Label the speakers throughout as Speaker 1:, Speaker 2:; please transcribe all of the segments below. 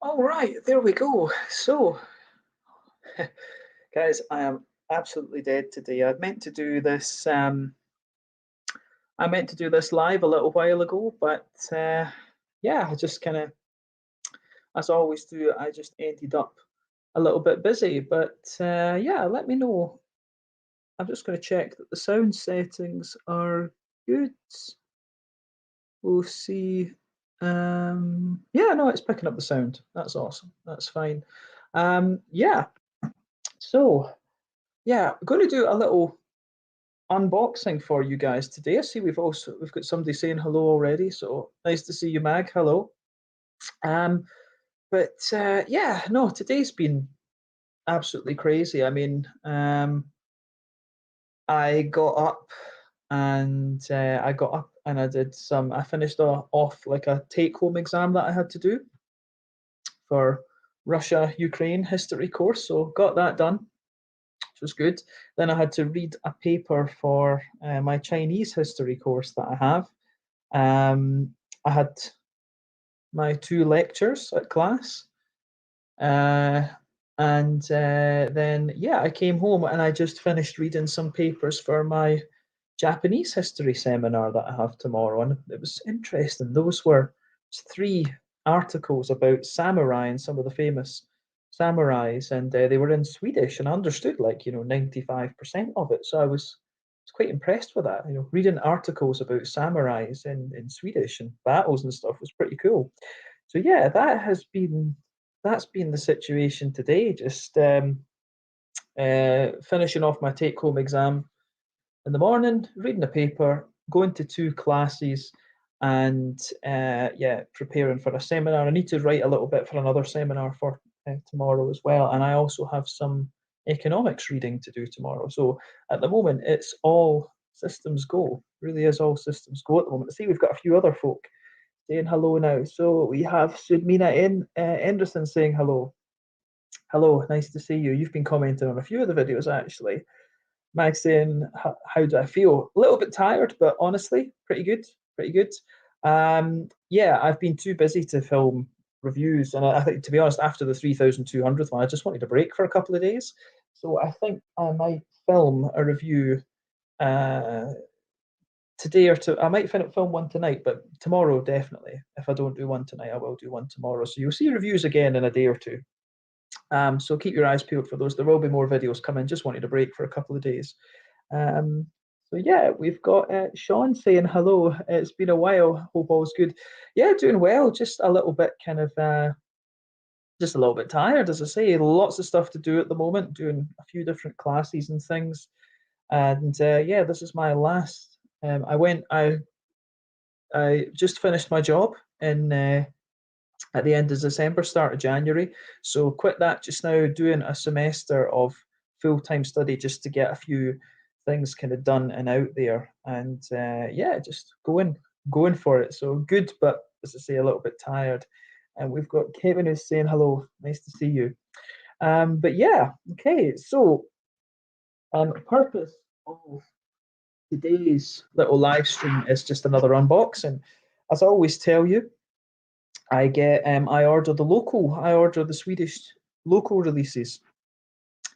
Speaker 1: All right, there we go. So, guys, I am absolutely dead today. I meant to do this. I meant to do this live a little while ago, but yeah, I just kind of, as I always do, I just ended up a little bit busy. But yeah, let me know. I'm just going to check that the sound settings are good. We'll see. Yeah, no, it's picking up the sound. That's awesome. That's fine. Yeah. So yeah, I'm going to do a little unboxing for you guys today. I see we've got somebody saying hello already, so nice to see you, Mag. Hello. Um, but yeah, no, today's been absolutely crazy. I mean, I got up and I did some. I finished off like a take-home exam that I had to do for Russia Ukraine history course, so got that done, which was good. Then I had to read a paper for my Chinese history course that I have. I had my two lectures at class, uh, and then yeah, I came home and I just finished reading some papers for my Japanese history seminar that I have tomorrow, and it was interesting. Those were three articles about samurai and some of the famous samurais, and they were in Swedish, and I understood 95% of it. So I was quite impressed with that. Reading articles about samurais in Swedish and battles and stuff was pretty cool. So yeah, that's been the situation today. Just finishing off my take-home exam in the morning, reading a paper, going to two classes, and yeah, preparing for a seminar. I need to write a little bit for another seminar for tomorrow as well, and I also have some economics reading to do tomorrow. So at the moment, it's all systems go. Really is all systems go at the moment. I see we've got a few other folk saying hello now. So we have Sudmina Anderson saying hello. Hello, nice to see you. You've been commenting on a few of the videos actually. Max saying, how do I feel? A little bit tired, but honestly, pretty good, pretty good. Yeah, I've been too busy to film reviews, and I think, to be honest, after the 3,200th one, I just wanted a break for a couple of days. So I think I might film a review uh, today or two. I might film one tonight, but tomorrow definitely. If I don't do one tonight, I will do one tomorrow. So you'll see reviews again in a day or two. So keep your eyes peeled for those. There will be more videos coming. Just wanted a break for a couple of days. Um, so yeah, we've got Sean saying hello. It's been a while. Hope all's good. Yeah, doing well. Just a little bit just a little bit tired, as I say. Lots of stuff to do at the moment. Doing a few different classes and things. And yeah, this is my last. I just finished my job in at the end of December, start of January. So quit that just now, doing a semester of full-time study just to get a few things kind of done and out there. And yeah, just going for it. So good, but as I say, a little bit tired. And we've got Kevin who's saying hello. Nice to see you. But yeah, okay. So purpose of today's little live stream is just another unboxing. As I always tell you, I order I order the Swedish local releases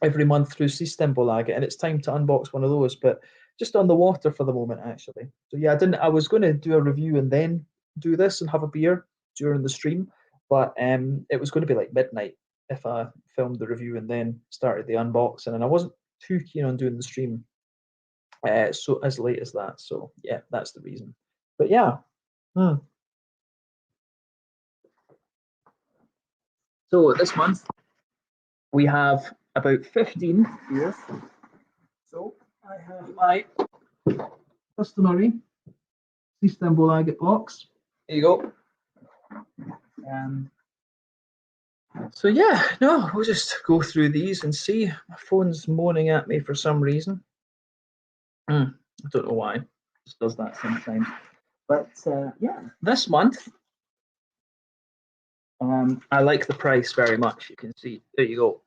Speaker 1: every month through Systembolaget, and it's time to unbox one of those, but just on the water for the moment actually. So yeah, I was going to do a review and then do this and have a beer during the stream, but it was going to be like midnight if I filmed the review and then started the unboxing, and I wasn't too keen on doing the stream so as late as that. So yeah, that's the reason. But yeah. So this month we have about 15 here. So I have my customary Systembolaget box. There you go. So yeah, no, we'll just go through these and see. My phone's moaning at me for some reason. I don't know why. It just does that sometimes. But yeah, this month, I like the price very much. You can see, there you go.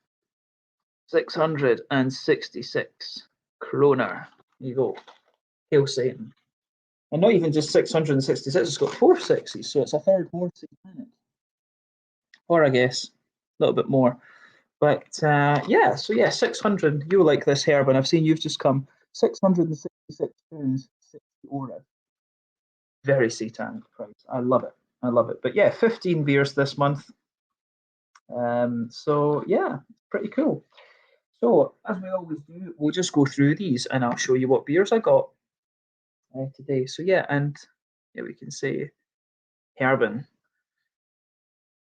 Speaker 1: 666 kroner. There you go. Hail Satan. And not even just 666, it's got 4 sixes, so it's a third more in it. or I guess a little bit more. But yeah, so yeah, 600. You'll like this, Herb, and I've seen you've just come 666 pounds 60 euro. Very satanic price. I love it. I love it. But yeah, 15 beers this month. So yeah, pretty cool. So as we always do, we'll just go through these and I'll show you what beers I got today. So yeah, and yeah, we can say Herben.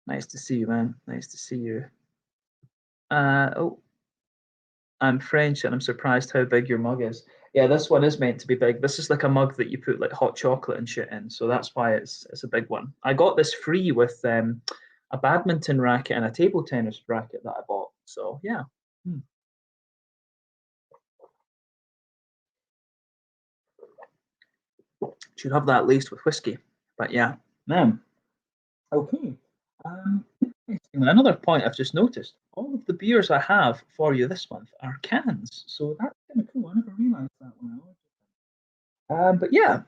Speaker 1: Nice to see you, man. Nice to see you. Oh, I'm French and I'm surprised how big your mug is. Yeah, this one is meant to be big. This is like a mug that you put like hot chocolate and shit in, so that's why it's a big one. I got this free with a badminton racket and a table tennis racket that I bought. So yeah. Should have that laced with whiskey. But yeah. Now, okay. Another point I've just noticed, all of the beers I have for you this month are cans. So that's kind of cool. I never realised that one. But yeah,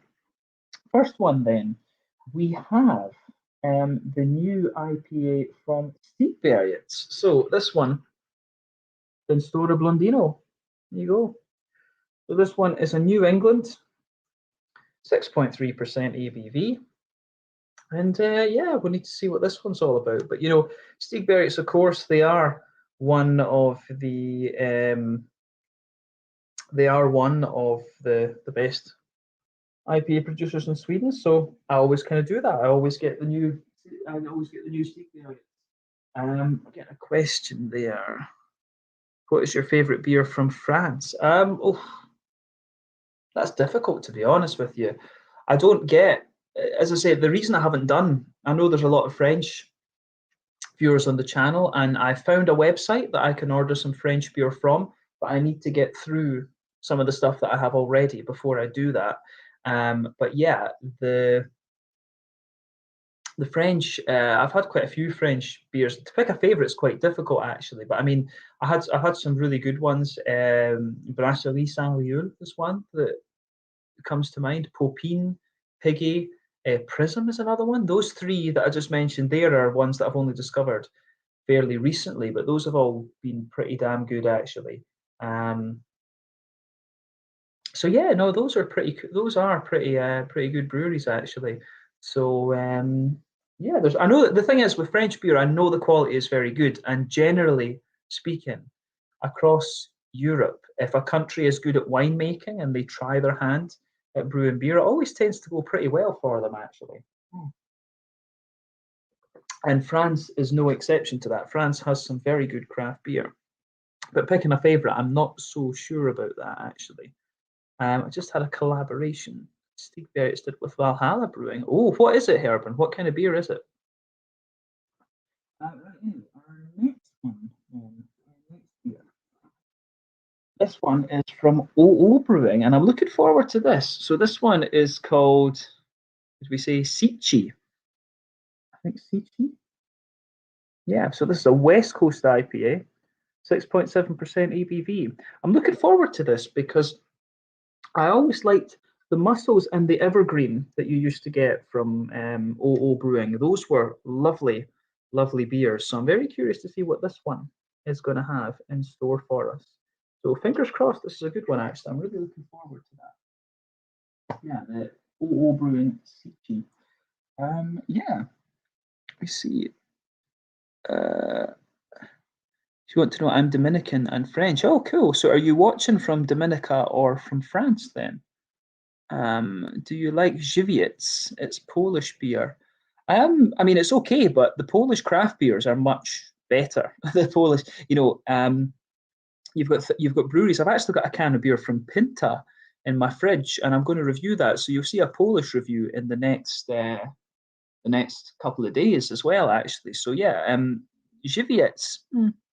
Speaker 1: first one then. We have the new IPA from Systembolaget. So this one, Stora Blondino. There you go. So this one is a New England, 6.3% ABV. And yeah, we need to see what this one's all about. But you know, Stigbergets, of course, they are one of the best IPA producers in Sweden. So I always kind of do that. I always get the new Stigbergets. Get a question there. What is your favorite beer from France? Oh, that's difficult to be honest with you. I don't get, as I say, the reason I haven't done. I know there's a lot of French viewers on the channel, and I found a website that I can order some French beer from, but I need to get through some of the stuff that I have already before I do that. But yeah, the French, I've had quite a few French beers. To pick a favourite is quite difficult actually, but I mean, I've had some really good ones. Brasserie Saint Lioul is one that comes to mind. Popine, Piggy, Prism is another one. Those three that I just mentioned there are ones that I've only discovered fairly recently, but those have all been pretty damn good actually. So yeah, no, those are pretty good breweries actually. So yeah, I know that the thing is with French beer, I know the quality is very good, and generally speaking, across Europe, if a country is good at winemaking and they try their hand at brewing beer, it always tends to go pretty well for them actually. And France is no exception to that. France has some very good craft beer. But picking a favourite, I'm not so sure about that actually. I just had a collaboration. Steve Bertz did with Valhalla Brewing. Oh, what is it, Herben? What kind of beer is it? Our next one. This one is from OO Brewing, and I'm looking forward to this. So this one is called, did we say Sichi? I think Sichi. Yeah, so this is a West Coast IPA, 6.7% ABV. I'm looking forward to this because I always liked the Mussels and the Evergreen that you used to get from OO Brewing. Those were lovely, lovely beers. So I'm very curious to see what this one is going to have in store for us. So fingers crossed, this is a good one, actually. I'm really looking forward to that. Yeah, the OO Brewing Sichi. Yeah, we see. If you want to know, I'm Dominican and French. Oh, cool. So are you watching from Dominica or from France then? Do you like Żywiec? It's Polish beer. I mean, it's okay, but the Polish craft beers are much better. The Polish, you've got breweries. I've actually got a can of beer from Pinta in my fridge, and I'm going to review that. So you'll see a Polish review in the next couple of days as well, actually. So yeah, Żywiec,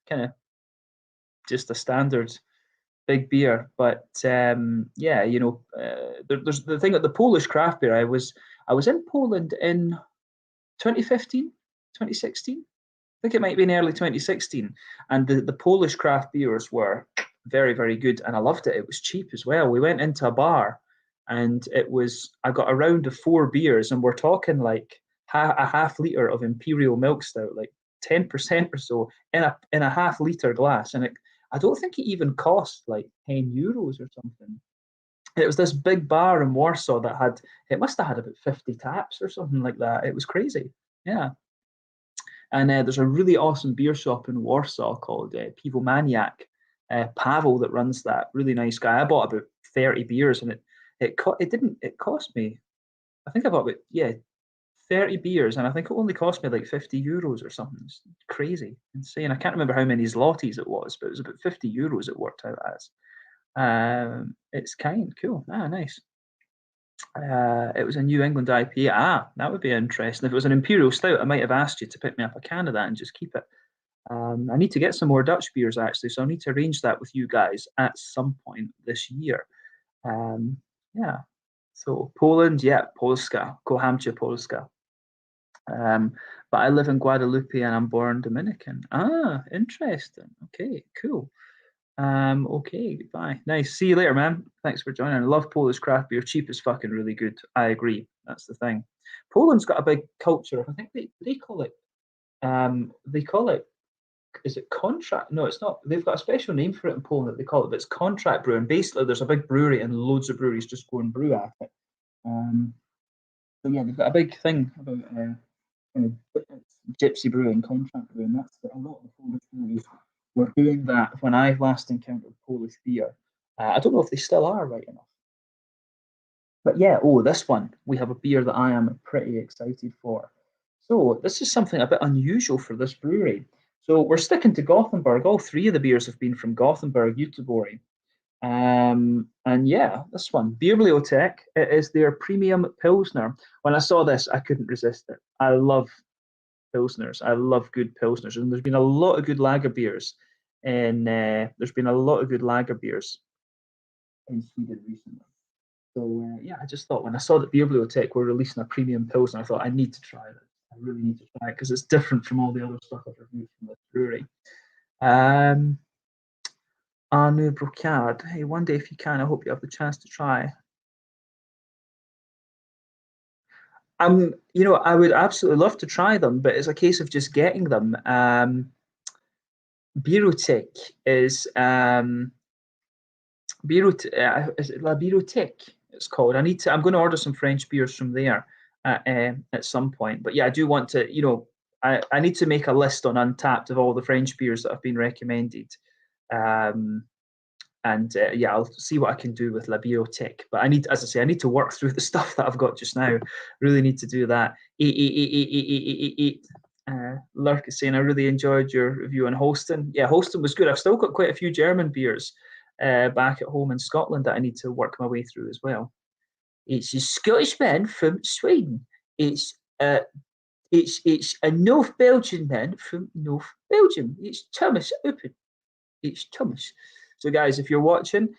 Speaker 1: kind of just a standard big beer, but yeah, there's the thing at the Polish craft beer. I was in Poland in 2015, 2016. I think it might be in early 2016, and the Polish craft beers were very, very good, and I loved it. It was cheap as well. We went into a bar, and I got a round of 4 beers, and we're talking like a half liter of imperial milk stout, like 10% or so in a half-litre glass, and I don't think it even cost like €10 or something. It was this big bar in Warsaw that it must have had about 50 taps or something like that. It was crazy. Yeah. And there's a really awesome beer shop in Warsaw called Pivo Maniac. Pavel that runs that, really nice guy. I bought about 30 beers, and it cost me. I think I bought about 30 beers, and I think it only cost me like €50 or something. It's crazy, insane. I can't remember how many zlotys it was, but it was about €50 it worked out as. It's kind cool. Nice. It was a New England IPA. That would be interesting. If it was an Imperial Stout, I might have asked you to pick me up a can of that and just keep it. I need to get some more Dutch beers, actually, so I need to arrange that with you guys at some point this year. Yeah. So Poland, Polska. Kocham Polska. But I live in Guadeloupe and I'm born Dominican. Interesting. Okay, cool. Okay, goodbye. Nice. See you later, man. Thanks for joining. I love Polish craft beer. Cheap is fucking really good. I agree. That's the thing. Poland's got a big culture. I think they call it is it contract? No, it's not. They've got a special name for it in Poland that they call it, but it's contract brewing. Basically, there's a big brewery and loads of breweries just go and brew at it. So yeah, they've got a big thing about gypsy brewing, contract brewing. That's a lot of the Polish breweries were doing that when I last encountered Polish beer. I don't know if they still are, right enough. But yeah, this one, we have a beer that I am pretty excited for. So this is something a bit unusual for this brewery. So we're sticking to Gothenburg. All three of the beers have been from Gothenburg, Göteborg. And yeah, this one, Bibliotech, it is their premium Pilsner. When I saw this, I couldn't resist it. I love Pilsners. I love good Pilsners. And there's been a lot of good lager beers. And there's been a lot of good lager beers in Sweden recently. So yeah, I just thought when I saw that Bibliotech were releasing a premium Pilsner, I thought I need to try this. I really need to try it because it's different from all the other stuff I've reviewed from this brewery. Arnaud Brocard. Hey, one day if you can, I hope you have the chance to try. I would absolutely love to try them, but it's a case of just getting them. Bibliothèque is is it La Bibliothèque? It's called. I'm going to order some French beers from there at some point. But yeah, I do want to. I need to make a list on Untappd of all the French beers that have been recommended. Yeah, I'll see what I can do with La Bibliothèque. But as I say, I need to work through the stuff that I've got just now. Really need to do that. Lurk is saying, I really enjoyed your review on Holsten. Yeah, Holsten was good. I've still got quite a few German beers back at home in Scotland that I need to work my way through as well. It's a Scottish man from Sweden. It's a North Belgian man from North Belgium. It's Thomas Open. It's Thomas. So guys, if you're watching,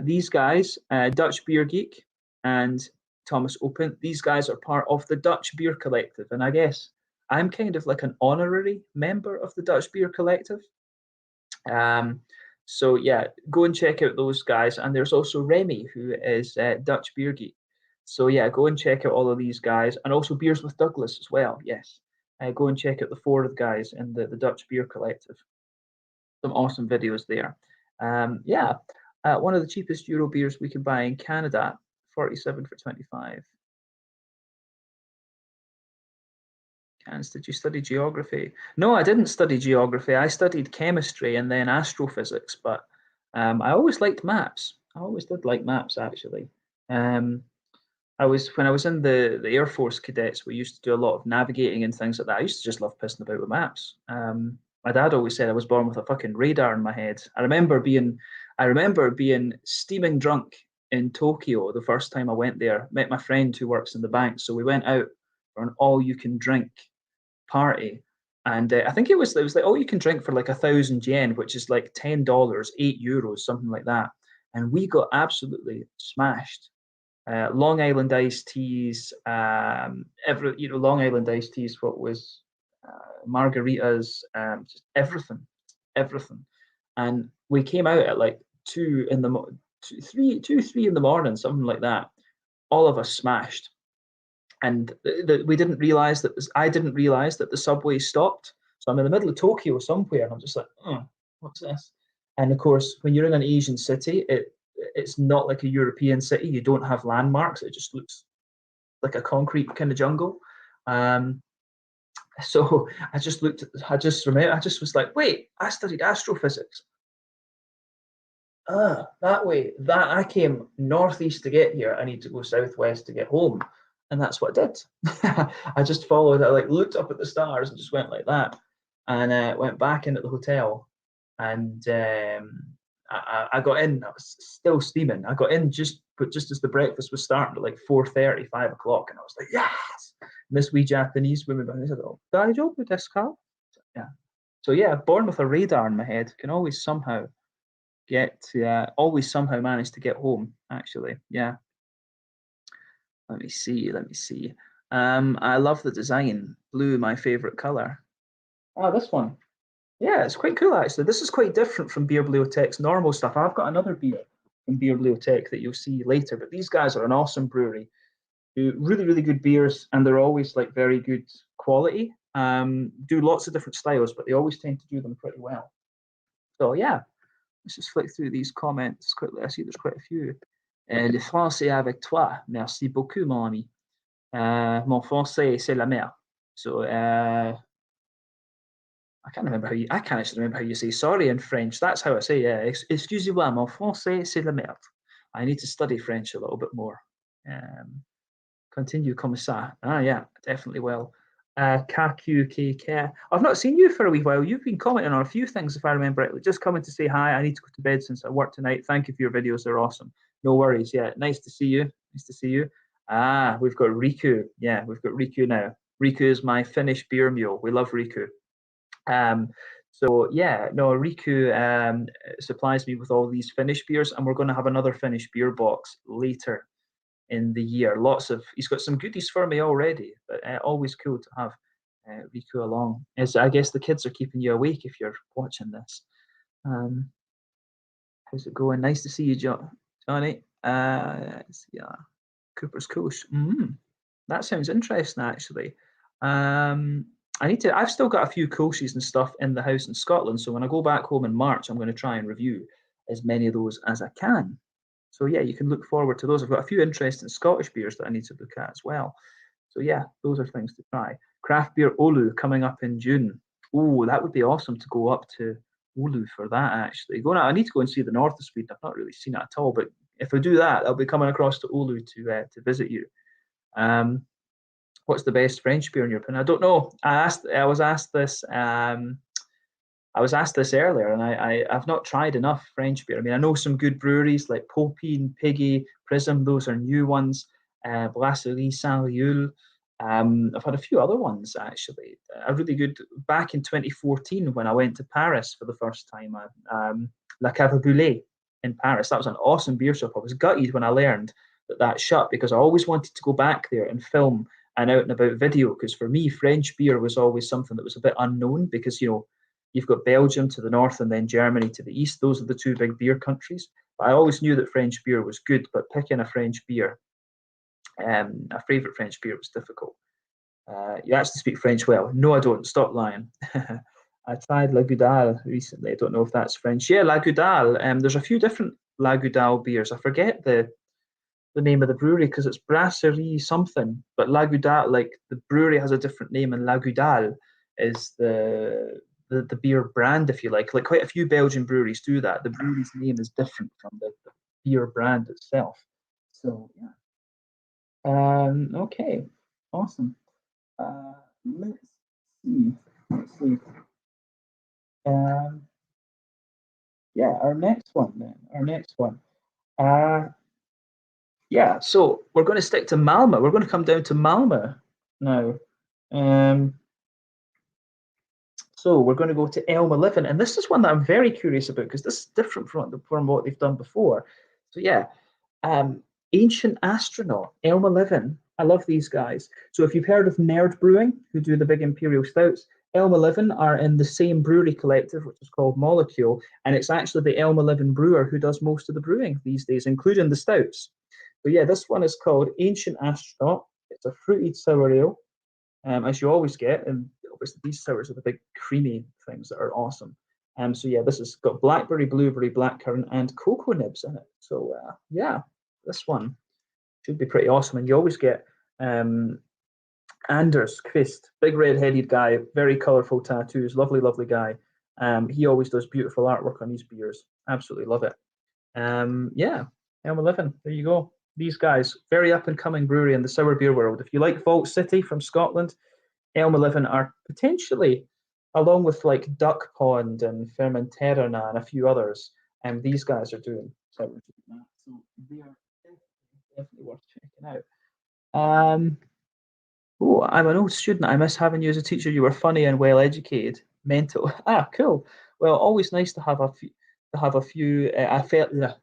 Speaker 1: these guys, Dutch Beer Geek and Thomas Open, these guys are part of the Dutch Beer Collective. And I guess I'm kind of like an honorary member of the Dutch Beer Collective. So yeah, go and check out those guys. And there's also Remy, who is Dutch Beer Geek. So yeah, go and check out all of these guys. And also Beers with Douglas as well, yes. Go and check out the four of the guys in the Dutch Beer Collective. Some awesome videos there. One of the cheapest Euro beers we can buy in Canada, 47 for 25. Cans, did you study geography? No, I didn't study geography. I studied chemistry and then astrophysics, but I always liked maps. I always did like maps, actually. When I was in the Air Force cadets, we used to do a lot of navigating and things like that. I used to just love pissing about with maps. My dad always said I was born with a fucking radar in my head. I remember being steaming drunk in Tokyo the first time I went there. Met my friend who works in the bank, so we went out for an all-you-can-drink party, and I think it was like all you can drink for like 1,000 yen, which is like $10, €8, something like that. And we got absolutely smashed. Long Island iced teas, Long Island iced teas. What was margaritas, just everything. And we came out at like 3 in the morning, something like that. All of us smashed, and we didn't realize that I didn't realize that the subway stopped. So I'm in the middle of Tokyo somewhere, and I'm just like, what's this? And of course, when you're in an Asian city, it's not like a European city. You don't have landmarks. It just looks like a concrete kind of jungle. So I just was like, wait, I studied astrophysics. That way, that I came northeast to get here. I need to go southwest to get home. And that's what I did. I just followed, I like looked up at the stars and just went like that. And went back into the hotel. And I got in, I was still steaming. I got in just as the breakfast was starting at like 4:30, 5 o'clock. And I was like, yes! And this wee Japanese woman behind me said, oh, daijoubu desu ka? Yeah. So yeah, born with a radar in my head, can always somehow manage to get home, actually. Yeah. Let me see. I love the design. Blue, my favorite color. Oh, this one. Yeah, it's quite cool, actually. This is quite different from Beer Bibliotheque's normal stuff. I've got another beer from Beer Bibliotheque that you'll see later, but these guys are an awesome brewery. Do really, really good beers, and they're always like very good quality. Do lots of different styles, but they always tend to do them pretty well. So yeah, let's just flick through these comments quickly. I see there's quite a few. Le français avec toi. Merci beaucoup, mon ami. Mon français, c'est la mer. So I can't actually remember how you say sorry in French. That's how I say, yeah. Excusez-moi, mon français, c'est la merde. I need to study French a little bit more. Continue comme ça. Yeah, definitely will. KQKK. I've not seen you for a wee while. You've been commenting on a few things, if I remember it. Just coming to say hi. I need to go to bed since I work tonight. Thank you for your videos. They're awesome. No worries. Yeah, nice to see you. We've got Riku. Yeah, we've got Riku now. Riku is my Finnish beer mule. We love Riku. So yeah, no, Riku supplies me with all these Finnish beers, and we're going to have another Finnish beer box later in the year. He's got some goodies for me already, but always cool to have Riku along. I guess the kids are keeping you awake if you're watching this. How's it going? Nice to see you, Johnny. Yeah, Cooper's Coast. That sounds interesting, actually. I've still got a few Kolshies and stuff in the house in Scotland, so when I go back home in March, I'm going to try and review as many of those as I can. So yeah, you can look forward to those. I've got a few interesting Scottish beers that I need to look at as well. So yeah, those are things to try. Craft beer Oulu coming up in June. Oh, that would be awesome to go up to Oulu for that, actually. I need to go and see the north of Sweden. I've not really seen it at all, but if I do that, I'll be coming across to Oulu to visit you. What's the best French beer in your opinion? I don't know. I was asked this earlier, and I've not tried enough French beer. I mean, I know some good breweries like Popine, Piggy, Prism. Those are new ones. Brasserie Saint-Riul. I've had a few other ones, actually. A really good, back in 2014 when I went to Paris for the first time, La Cave Boulet in Paris. That was an awesome beer shop. I was gutted when I learned that shut, because I always wanted to go back there and film an out and about video, because for me, French beer was always something that was a bit unknown, because, you know, you've got Belgium to the north and then Germany to the east. Those are the two big beer countries. But I always knew that French beer was good, but picking a French beer, a favourite French beer, was difficult. You actually speak French well. No, I don't. Stop lying. I tried La Goudale recently. I don't know if that's French. Yeah, La Goudale. There's a few different La Goudale beers. I forget the name of the brewery because it's Brasserie something. But La Goudale, like the brewery has a different name, and La Goudale is the beer brand, if you like. Like quite a few Belgian breweries do that. The brewery's name is different from the beer brand itself. So yeah. Okay, awesome. Let's see. Yeah, our next one. Yeah, so we're going to stick to Malmö. We're going to come down to Malmö now. So we're going to go to Elm 11, and this is one that I'm very curious about because this is different from what they've done before. So yeah, Ancient Astronaut, Elm 11. I love these guys. So if you've heard of Nerd Brewing, who do the big imperial stouts, Elm 11 are in the same brewery collective, which is called Molecule, and it's actually the Elm 11 brewer who does most of the brewing these days, including the stouts. So yeah, this one is called Ancient Astronaut. It's a fruited sour ale, as you always get, and sours. These sours are the big creamy things that are awesome. So yeah, this has got blackberry, blueberry, blackcurrant, and cocoa nibs in it. So yeah, this one should be pretty awesome. And you always get Anders Kvist, big red-headed guy, very colourful tattoos, lovely, lovely guy. He always does beautiful artwork on these beers. Absolutely love it. Yeah, Elm 11, there you go. These guys, very up-and-coming brewery in the sour beer world. If you like Vault City from Scotland, Elm 11 are potentially, along with like Duck Pond and Fermenterna and a few others, these guys are doing sour beer. So they are definitely worth checking out. Oh, I'm an old student. I miss having you as a teacher. You were funny and well educated. Mental. Ah, cool. Well, always nice to have a few. I felt the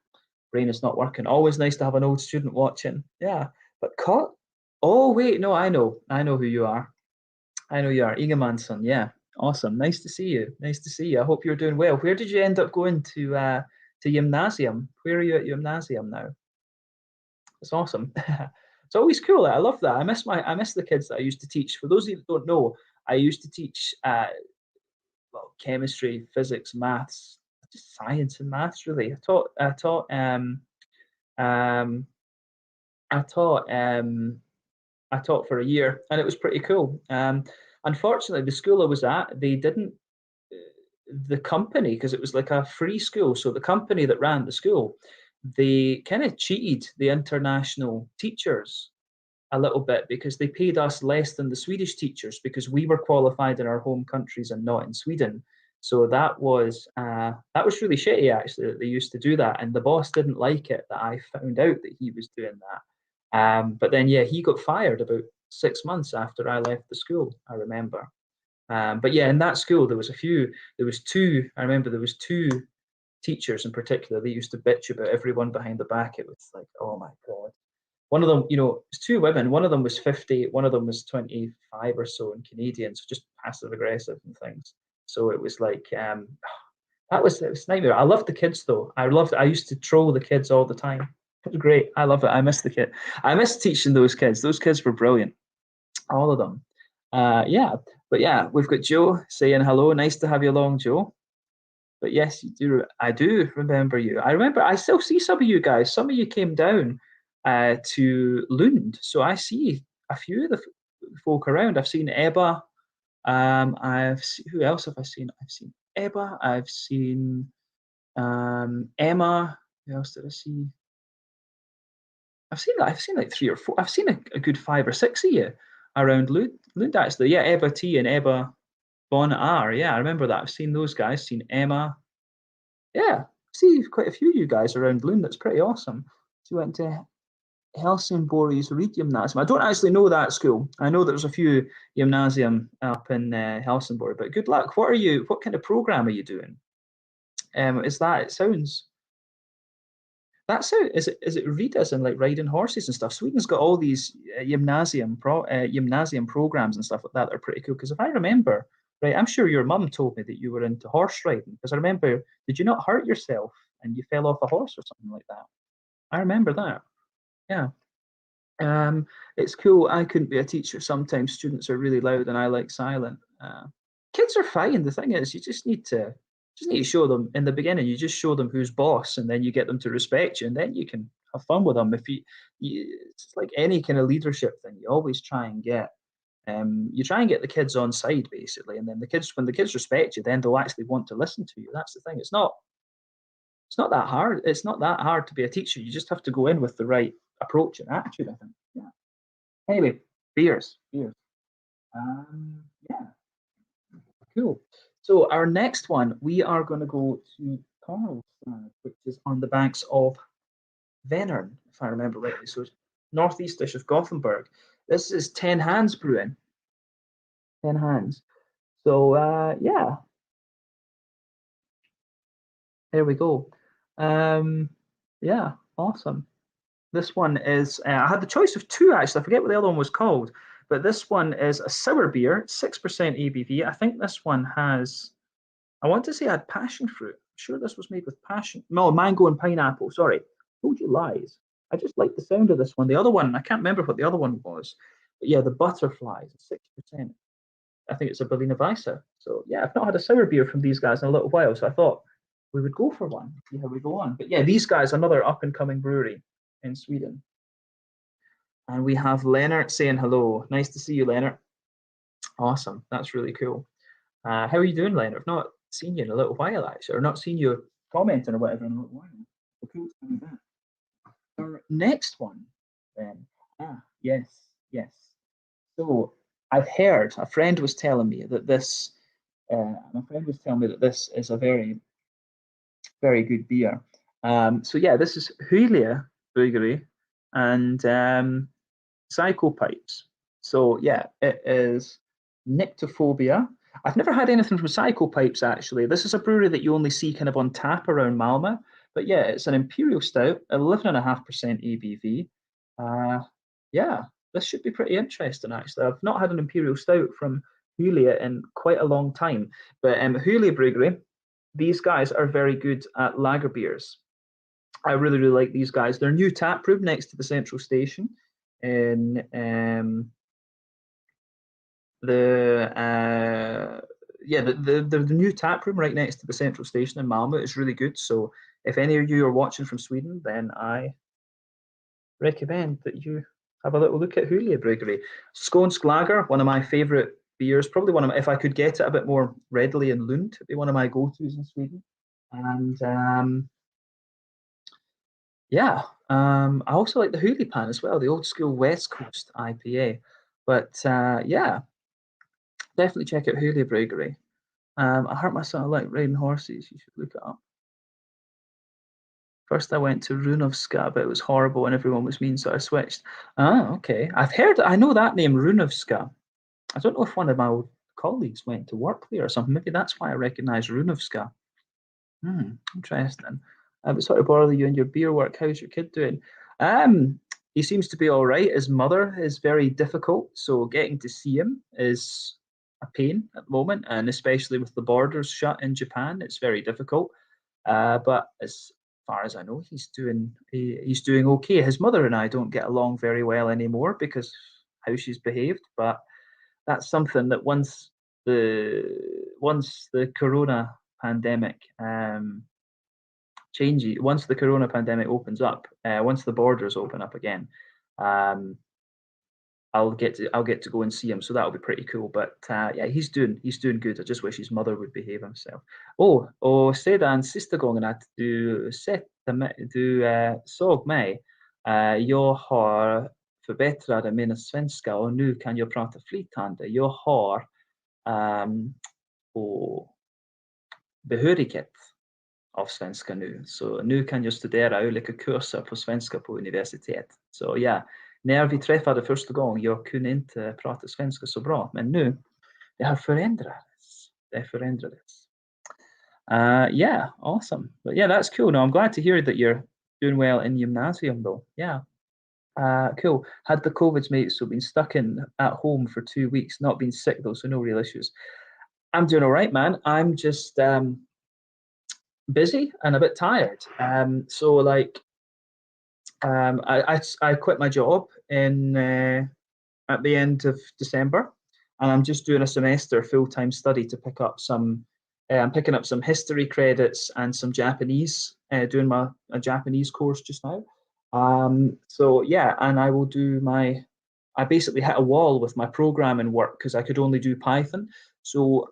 Speaker 1: brain is not working. Always nice to have an old student watching. Yeah, but cut. Oh wait, no, I know. I know who you are. I know you are. Egamanson. Yeah, awesome. Nice to see you. Nice to see you. I hope you're doing well. Where did you end up going to gymnasium? Where are you at gymnasium now? It's awesome. It's always cool. I love that. I miss the kids that I used to teach. For those of you that don't know, I used to teach well, chemistry, physics, maths, just science and maths really. Um I taught I taught for a year and it was pretty cool. Unfortunately the school I was at, they didn't the company, because it was like a free school, so the company that ran the school, they kind of cheated the international teachers a little bit because they paid us less than the Swedish teachers because we were qualified in our home countries and not in Sweden. So that was really shitty actually that they used to do that, and the boss didn't like it that I found out that he was doing that. But then yeah, he got fired about 6 months after I left the school. I remember. But yeah, in that school there was a few. There was two. I remember there was two teachers in particular. They used to bitch about everyone behind the back. It was like, oh my god. One of them, it was two women. One of them was 50. One of them was 25 or so and Canadian. So just passive aggressive and things. So it was like it was a nightmare. I loved the kids though. I used to troll the kids all the time. It was great. I love it. I miss the kid. I miss teaching those kids. Those kids were brilliant. All of them. Yeah. But yeah, we've got Joe saying hello. Nice to have you along, Joe. But yes, you do. I do remember you. I remember. I still see some of you guys. Some of you came down to Lund, so I see a few of the folk around. I've seen Ebba. Who else have I seen? I've seen Ebba. I've seen Emma. Who else did I see? I've seen like three or four. I've seen a good 5 or 6 of you around Lund actually. Yeah, Ebba T and Ebba Bon R. Yeah, I remember that. I've seen those guys. Seen Emma. Yeah, I see quite a few of you guys around Lund. That's pretty awesome. So you went to Helsingborg's Reed Gymnasium. I don't actually know that school. I know there's a few gymnasium up in Helsingborg, but good luck. What kind of program are you doing? Is that, it sounds, that's how, is it Reed as in like riding horses and stuff? Sweden's got all these gymnasium programs and stuff like that are pretty cool. Because if I remember, right, I'm sure your mum told me that you were into horse riding. Because I remember, did you not hurt yourself and you fell off a horse or something like that? I remember that. Yeah. It's cool. I couldn't be a teacher. Sometimes students are really loud and I like silent. Kids are fine. The thing is, you just need to show them in the beginning. You just show them who's boss, and then you get them to respect you, and then you can have fun with them. It's like any kind of leadership thing. You always try and get the kids on side basically, and then when the kids respect you, then they'll actually want to listen to you. That's the thing. It's not that hard. It's not that hard to be a teacher. You just have to go in with the right approach and attitude, I think. Yeah. Anyway, beers. Yeah, cool. So our next one, we are going to go to Karlstad, which is on the banks of Vänern, if I remember rightly. So it's northeastish of Gothenburg. This is 10 Hands Brewing. 10 Hands. So yeah, there we go. Yeah, awesome. This one is, I had the choice of two actually. I forget what the other one was called, but this one is a sour beer, 6% ABV. I think this one has, I want to say it had passion fruit. I'm sure this was made with passion. No, mango and pineapple. Sorry. Told you lies. I just like the sound of this one. The other one, I can't remember what the other one was. But yeah, the butterflies, 6%. I think it's a Berliner Weisse. So yeah, I've not had a sour beer from these guys in a little while, so I thought we would go for one, see how we go on. But yeah, these guys, another up and coming brewery in Sweden. And we have Leonard saying hello. Nice to see you, Leonard. Awesome, that's really cool. How are you doing, Leonard? I've not seen you in a little while, actually, or not seen you commenting or whatever in a little while. So cool to be back. Our next one, then. Yes, yes. So I've heard, a friend was telling me that this, is a very, very good beer. So yeah, this is Julia Brewery and Psychopipes. So yeah, it is Nyctophobia. I've never had anything from Psychopipes actually. This is a brewery that you only see kind of on tap around Malmö. But yeah, it's an imperial stout, 11.5% ABV. Yeah, this should be pretty interesting actually. I've not had an imperial stout from Julia in quite a long time. But Julia Brewery, these guys are very good at lager beers. I really, really like these guys. Their new tap room next to the central station in the new tap room right next to the central station in Malmö is really good. So if any of you are watching from Sweden, then I recommend that you have a little look at Julia Brewery. Skånsk Lager, one of my favourite beers, probably one of my, if I could get it a bit more readily in Lund, it'd be one of my go-tos in Sweden. And yeah, I also like the Hoolipan as well, the old school West Coast IPA. But yeah, definitely check out Julia Brewery. I hurt myself, I like riding horses. You should look it up. First, I went to Runovska, but it was horrible and everyone was mean, so I switched. Okay. I know that name, Runovska. I don't know if one of my old colleagues went to work there or something. Maybe that's why I recognize Runovska. Interesting. But sorry to bother you and your beer work. How's your kid doing? He seems to be all right. His mother is very difficult, so getting to see him is a pain at the moment, and especially with the borders shut in Japan, it's very difficult. But as far as I know, he's doing okay. His mother and I don't get along very well anymore because how she's behaved, but that's something that once the corona pandemic changes, once the corona pandemic opens up, once the borders open up again, I'll get to go and see him, so that'll be pretty cool. But yeah, he's doing good. I just wish his mother would behave himself. Och sedan sista gången att du såg mig, jag har förbättrat mina svenska och nu kan jag prata flytande. Jag har och behörighet av svenska nu. Så nu kan jag studera olika kurser på svenska på universitet. Så ja, när vi träffade första gången, jag kunde inte prata svenska så bra, men nu, det har förändrats. Yeah, awesome. But yeah, that's cool. No, I'm glad to hear that you're doing well in gymnasium though. Yeah. Cool. Had the COVIDs, mate, so been stuck in at home for 2 weeks, not been sick though, so no real issues. I'm doing all right, man. I'm just busy and a bit tired. So like I quit my job in at the end of December, and I'm just doing a semester full-time study to pick up some. I'm picking up some history credits and some Japanese. Doing a Japanese course just now. So yeah, and I will do my. I basically hit a wall with my programming work because I could only do Python. So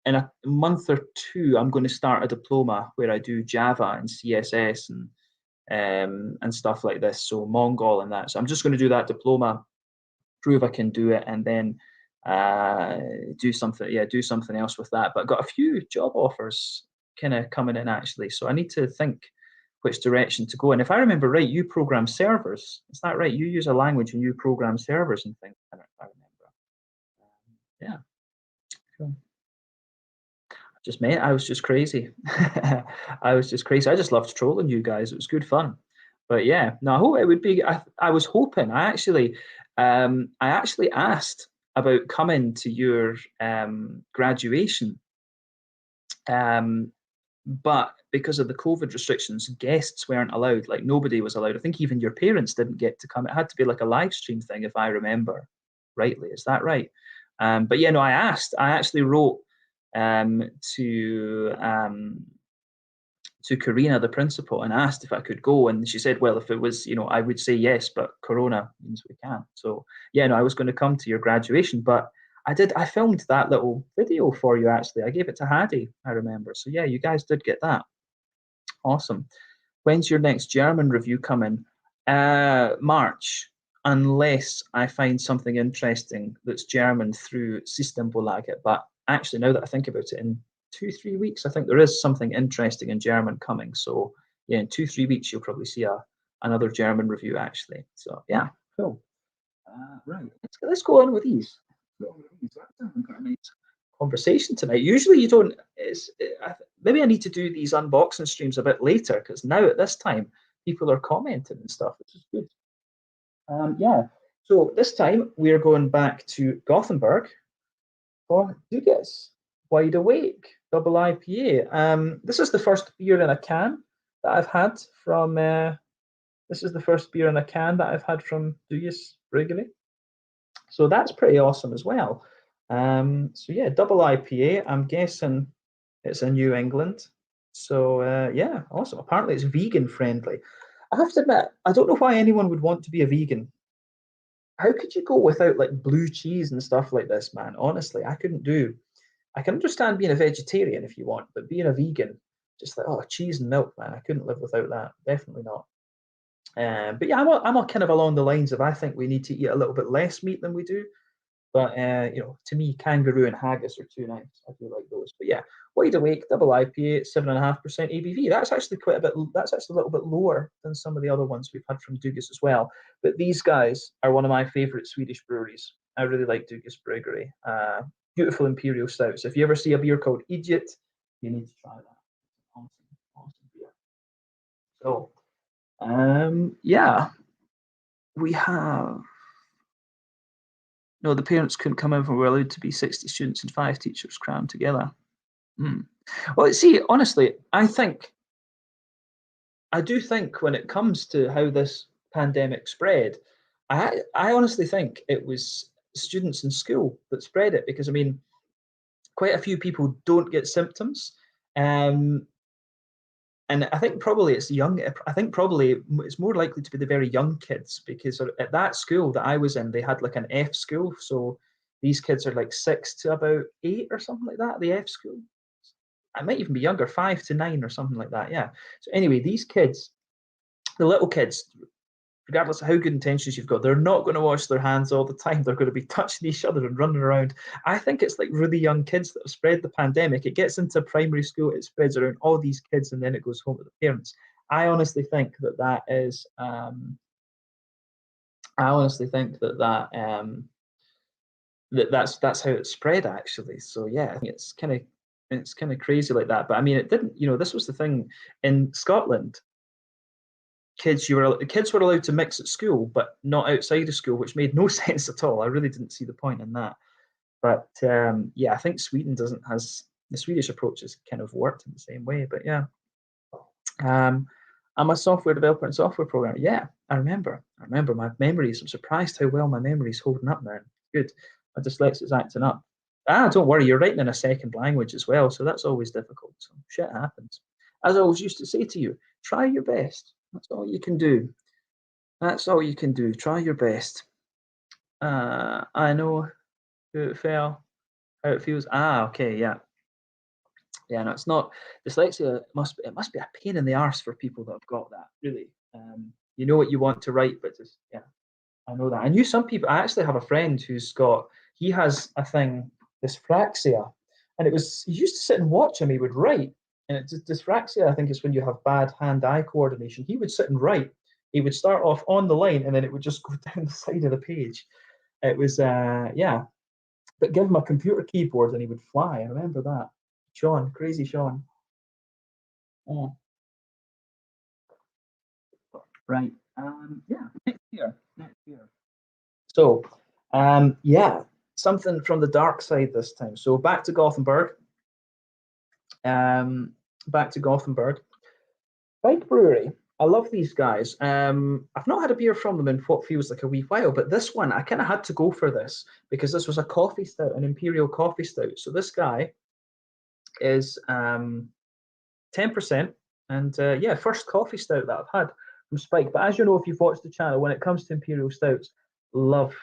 Speaker 1: in a month or two, I'm going to start a diploma where I do Java and CSS and stuff like this. So Mongol and that. So I'm just going to do that diploma, prove I can do it, and then do something else with that. But I've got a few job offers kind of coming in actually. So I need to think which direction to go. And if I remember right, you program servers. Is that right? You use a language and you program servers and things. I remember. Yeah. Cool. I was just crazy. I was just crazy. I just loved trolling you guys. It was good fun. But yeah, no, it would be. I was hoping. I actually asked about coming to your graduation, but because of the COVID restrictions, guests weren't allowed. Like nobody was allowed. I think even your parents didn't get to come. It had to be like a live stream thing, if I remember rightly. Is that right? But yeah, no, I actually wrote to Karina, the principal, and asked if I could go, and she said, well, if it was, I would say yes, but Corona means we can't. So yeah, no, I was going to come to your graduation, but I filmed that little video for you, actually. I gave it to Hadi, I remember. So yeah, you guys did get that. Awesome. When's your next German review coming? March, unless I find something interesting that's German through Systembolaget. But actually, now that I think about it, in 2-3 weeks, I think there is something interesting in German coming. So yeah, in 2-3 weeks, you'll probably see another German review, actually. So yeah, cool. Right, let's go on with these. We've got a nice conversation tonight. Usually you don't. Maybe I need to do these unboxing streams a bit later, because now at this time people are commenting and stuff, which is good. Yeah. So this time we are going back to Gothenburg for Dugas Wide Awake Double IPA. This is the first beer in a can that I've had from. This is the first beer in a can that I've had from Dugas Brewery. So that's pretty awesome as well. So yeah, double IPA. I'm guessing it's in New England. So yeah, awesome. Apparently it's vegan friendly. I have to admit, I don't know why anyone would want to be a vegan. How could you go without like blue cheese and stuff like this, man? Honestly, I couldn't do. I can understand being a vegetarian if you want, but being a vegan, just like, oh, cheese and milk, man, I couldn't live without that. Definitely not. But yeah, I'm a kind of along the lines of, I think we need to eat a little bit less meat than we do. But to me, kangaroo and haggis are too nice. I do like those. But yeah, Wide Awake Double IPA, 7.5% ABV. That's actually quite a bit. That's actually a little bit lower than some of the other ones we've had from Dugas as well. But these guys are one of my favorite Swedish breweries. I really like Dugas Brewery. Beautiful imperial stouts. If you ever see a beer called Idiot, you need to try that. Awesome beer. So, yeah, we have. No, the parents couldn't come in, for we're allowed to be 60 students and 5 teachers crammed together. Well, see, honestly, I do think when it comes to how this pandemic spread, I honestly think it was students in school that spread it, because I mean, quite a few people don't get symptoms. And I think probably it's young. I think probably it's more likely to be the very young kids, because at that school that I was in, they had like an F school. So these kids are like 6 to about 8 or something like that. The F school. I might even be younger, 5 to 9 or something like that. Yeah. So anyway, these kids, the little kids, regardless of how good intentions you've got, they're not going to wash their hands all the time. They're going to be touching each other and running around. I think it's like really young kids that have spread the pandemic. It gets into primary school, it spreads around all these kids, and then it goes home to the parents. I honestly think that is. I honestly think that's how it spread, actually. So yeah, I think it's kind of crazy like that. But I mean, it didn't. This was the thing in Scotland. Kids were allowed to mix at school, but not outside of school, which made no sense at all. I really didn't see the point in that. But yeah, I think Sweden has the Swedish approach has kind of worked in the same way. But yeah, I'm a software developer and software programmer. Yeah, I remember my memories. I'm surprised how well my memory's holding up now. Good, my dyslexia's acting up. Don't worry, you're writing in a second language as well, so that's always difficult. So shit happens. As I always used to say to you, try your best. That's all you can do. That's all you can do. Try your best. I know who it fell, how it feels. Okay, yeah. Yeah, no, it's not dyslexia. It must be a pain in the arse for people that have got that. Really, you know what you want to write, but just yeah, I know that. I knew some people. I actually have a friend he has a thing, dyspraxia, and he used to sit and watch him. He would write, and it's dyspraxia. I think is when you have bad hand-eye coordination. He would sit and write. He would start off on the line, and then it would just go down the side of the page. It was yeah, but give him a computer keyboard and he would fly. I remember that. Sean, crazy Sean. Oh. Right. Yeah, next year. So, yeah, something from the dark side this time. So back to Gothenburg. Bike Brewery. I love these guys. I've not had a beer from them in what feels like a wee while, but this one, I kind of had to go for this because this was a coffee stout, an imperial coffee stout. So this guy is 10%, and yeah, first coffee stout that I've had from Spike. But as you know, if you've watched the channel, when it comes to imperial stouts, love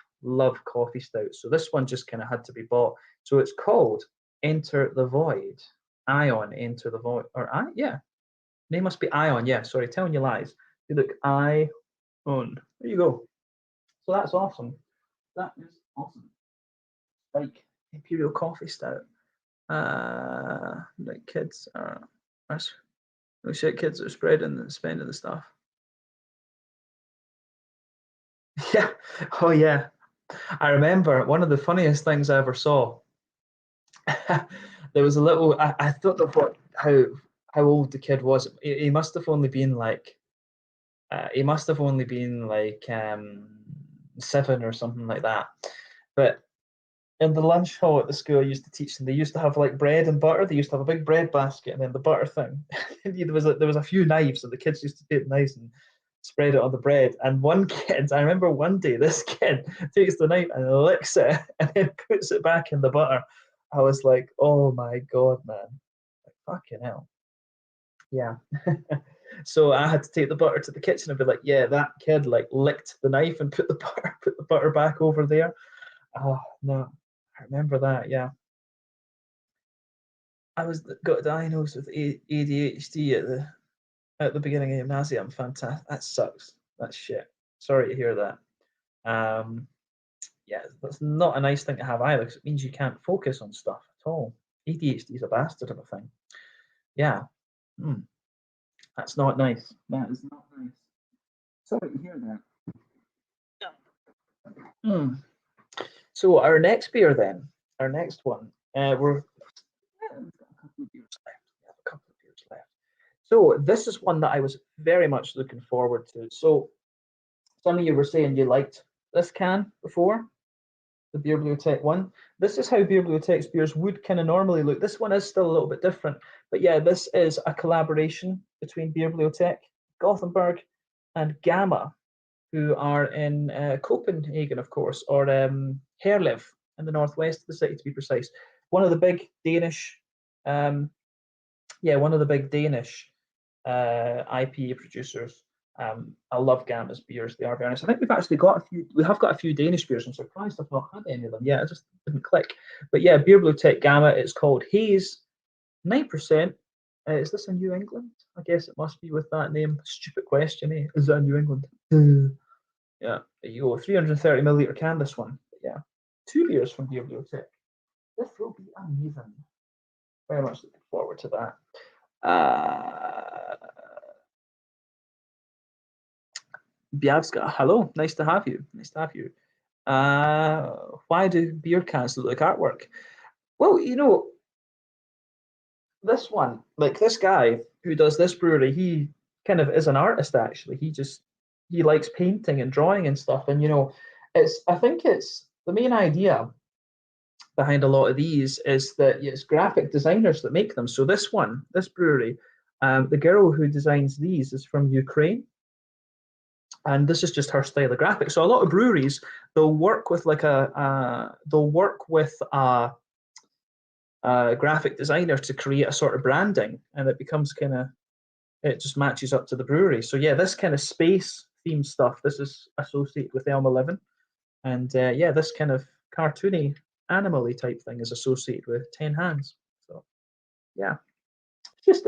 Speaker 1: coffee stouts. So this one just kind of had to be bought. So it's called Enter the Void. Ion, Enter the Void, or yeah. Name must be Ion. Yeah, sorry, telling you lies. You look, Ion. There you go. So that's awesome. That is awesome. Like Imperial Coffee Stout. Like kids are. Oh shit, kids are spreading and spending the stuff. Yeah. Oh yeah. I remember one of the funniest things I ever saw. There was a little. I don't know how old the kid was. He must have only been like. He must have only been like 7 or something like that. But in the lunch hall at the school I used to teach them, they used to have like bread and butter. They used to have a big bread basket and then the butter thing. there was a few knives, so the kids used to take knives and spread it on the bread. And one kid, I remember one day, this kid takes the knife and licks it and then puts it back in the butter. I was like, oh my god, man, like, fucking hell. Yeah. So I had to take the butter to the kitchen and be like, yeah, that kid like licked the knife and put the butter back over there. Oh no, I remember that. Yeah, I got diagnosed with ADHD at the beginning of gymnasium. Fantastic. That sucks. That's shit. Sorry to hear that. Yeah, that's not a nice thing to have either, because it means you can't focus on stuff at all. ADHD is a bastard of a thing. Yeah. Mm. That's not nice. That is not nice. Sorry to hear that. Mm. So our next beer then, our next one, we've got a couple of beers left. We have a couple of beers left. So this is one that I was very much looking forward to. So some of you were saying you liked this can before, the Beer Bibliotech one. This is how Beer Bibliotech's beers would kind of normally look. This one is still a little bit different, but yeah, this is a collaboration between Beer Bibliotech, Gothenburg, and Gamma, who are in Copenhagen, of course, or Herlev in the northwest of the city, to be precise. One of the big Danish, one of the big Danish IPA producers. I love Gamma's beers. They are very nice. I think we've actually got a few. We have got a few Danish beers. I'm surprised I've not had any of them. Yeah, it just didn't click. But yeah, Beer Bibliotech Gamma. It's called Haze, 9%. Is this in New England? I guess it must be with that name. Stupid question, eh? Is that in New England? Yeah, there you go. 330 milliliter can, this one. But yeah, 2 beers from Beer Bibliotech. This will be amazing. Very much looking forward to that. Biavska, hello, nice to have you. Nice to have you. Why do beer cans look like artwork? Well, you know, this one, like this guy who does this brewery, he kind of is an artist actually. He likes painting and drawing and stuff. And you know, I think it's the main idea behind a lot of these is that it's graphic designers that make them. So this one, this brewery, the girl who designs these is from Ukraine. And this is just her style of graphics. So a lot of breweries, they'll work with like a graphic designer to create a sort of branding, and it becomes it just matches up to the brewery. So yeah, this kind of space themed stuff, this is associated with Elm 11, and yeah, this kind of cartoony, animal-y type thing is associated with 10 Hands. So yeah, it's just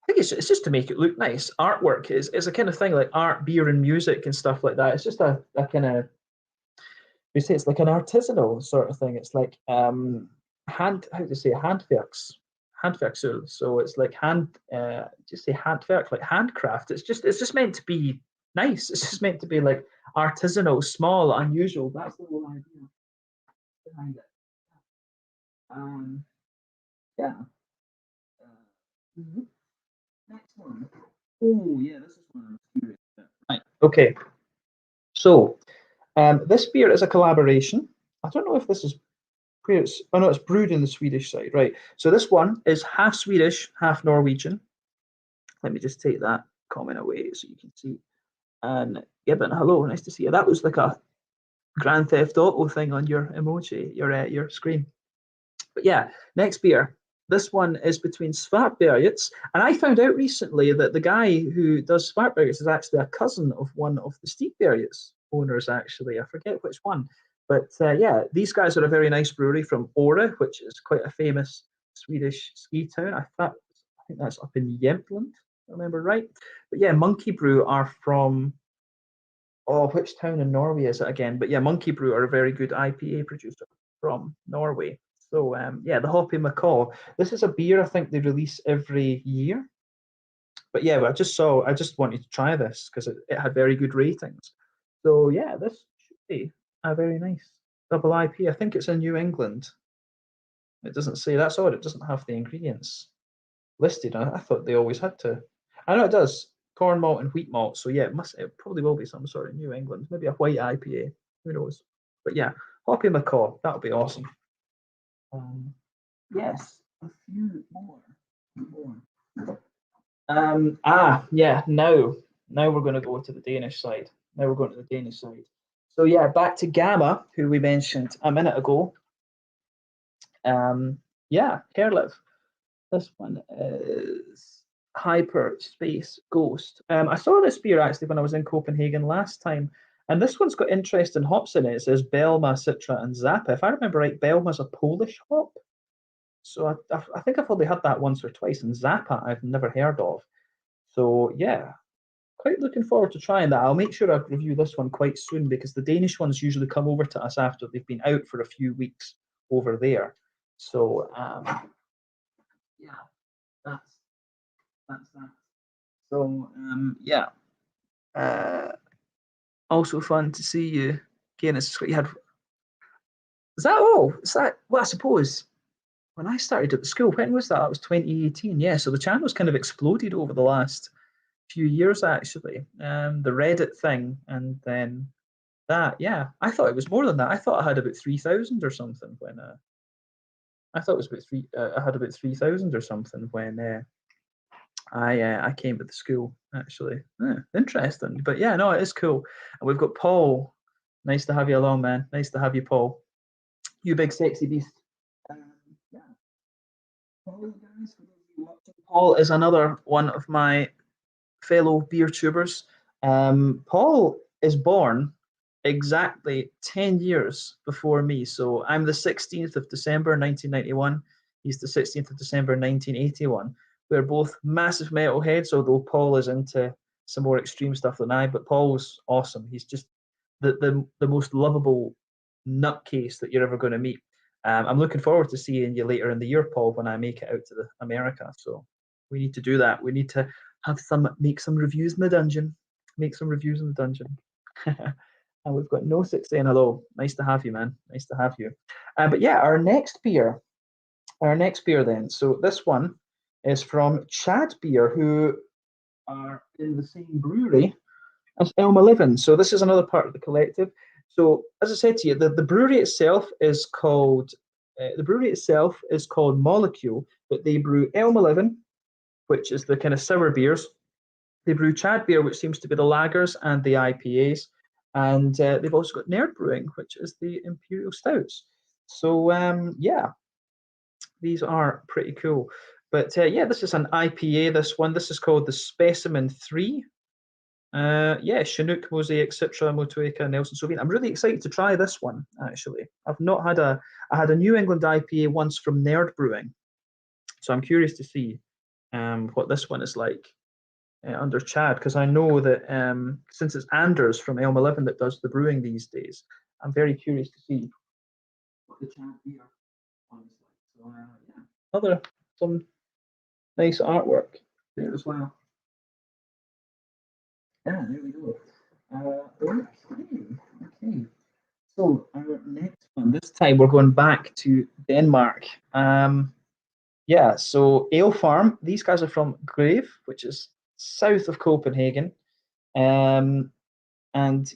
Speaker 1: I think it's just to make it look nice. Artwork is a kind of thing like art, beer, and music and stuff like that. It's just a kind of, we say it's like an artisanal sort of thing. It's like how do you say handwerks, handwerksel. So it's like just say handwerk, like handcraft. It's just meant to be nice. It's just meant to be like artisanal, small, unusual. That's the whole idea behind it. Yeah. Mm-hmm. Next one. Oh yeah, this is one I'm curious about. Right. Okay. So this beer is a collaboration. I don't know if this is where it's. Oh no, it's brewed in the Swedish side, right? So this one is half Swedish, half Norwegian. Let me just take that comment away so you can see. And Gibbon, hello, nice to see you. That was like a Grand Theft Auto thing on your emoji, your screen. But yeah, next beer. This one is between Svartbergets, and I found out recently that the guy who does Svartbergets is actually a cousin of one of the Steepbergets owners. Actually, I forget which one, but yeah, these guys are a very nice brewery from Åre, which is quite a famous Swedish ski town. I think that's up in Jämtland, if I remember right. But yeah, Monkey Brew are from, oh, which town in Norway is it again? But yeah, Monkey Brew are a very good IPA producer from Norway. So yeah, the Hoppy Macaw. This is a beer I think they release every year. But yeah, I just wanted to try this because it had very good ratings. So yeah, this should be a very nice double IP. I think it's in New England. It doesn't say, that's odd. It doesn't have the ingredients listed. I thought they always had to. I know it does. Corn malt and wheat malt. So yeah, it probably will be some sort of New England, maybe a white IPA. Who knows? But yeah, Hoppy Macaw. That'll be awesome. Yes, a few more. Yeah. Now we're going to go to the Danish side. Now we're going to the Danish side. So yeah, back to Gamma, who we mentioned a minute ago. Yeah, Herlev. This one is Hyperspace Ghost. I saw this beer actually when I was in Copenhagen last time, and this one's got interesting hops in it. It says Belma, Citra, and Zappa. If I remember right, Belma's a Polish hop. So I think I've only had that once or twice, and Zappa I've never heard of. So yeah, quite looking forward to trying that. I'll make sure I review this one quite soon because the Danish ones usually come over to us after they've been out for a few weeks over there. So yeah, that's that. So yeah, also fun to see you again. It's what you had. Is that all? Is that well? I suppose when I started at the school, when was that? That was 2018. Yeah, so the channel's kind of exploded over the last few years actually. The Reddit thing, and then that. Yeah, I thought it was more than that. I thought I had about 3,000 or something when. I thought it was about three. I had about 3,000 or something when I came to the school actually. Interesting, but yeah, no, it is cool. And we've got Paul. Nice to have you along, man. Nice to have you, Paul. You big sexy beast. Yeah. Paul is another one of my fellow beer tubers. Paul is born exactly 10 years before me. So I'm the 16th of December 1991. He's the 16th of December 1981. We're both massive metalheads, although Paul is into some more extreme stuff than I. But Paul's awesome. He's just the most lovable nutcase that you're ever going to meet. I'm looking forward to seeing you later in the year, Paul, when I make it out to America. So we need to do that. We need to make some reviews in the dungeon. Make some reviews in the dungeon. And we've got No6 saying hello. Nice to have you, man. Nice to have you. But yeah, our next beer then. So this one is from Chad Beer, who are in the same brewery as Elm 11. So this is another part of the collective. So as I said to you, the brewery itself is called Molecule, but they brew Elm 11, which is the kind of sour beers. They brew Chad Beer, which seems to be the lagers and the IPAs, and they've also got Nerd Brewing, which is the Imperial Stouts. So yeah, these are pretty cool. But yeah, this is an IPA. This is called the Specimen 3. Yeah, Chinook, Mosaic, Citra, Motueka, Nelson Sauvin. I'm really excited to try this one, actually. I had a New England IPA once from Nerd Brewing, so I'm curious to see what this one is like under Chad, because I know that since it's Anders from Elm 11 that does the brewing these days, I'm very curious to see what the Chad beer one is like. So yeah, some nice artwork there as well. Yeah, there we go. Okay. So our next one. This time we're going back to Denmark. Yeah. So Ale Farm. These guys are from Greve, which is south of Copenhagen. And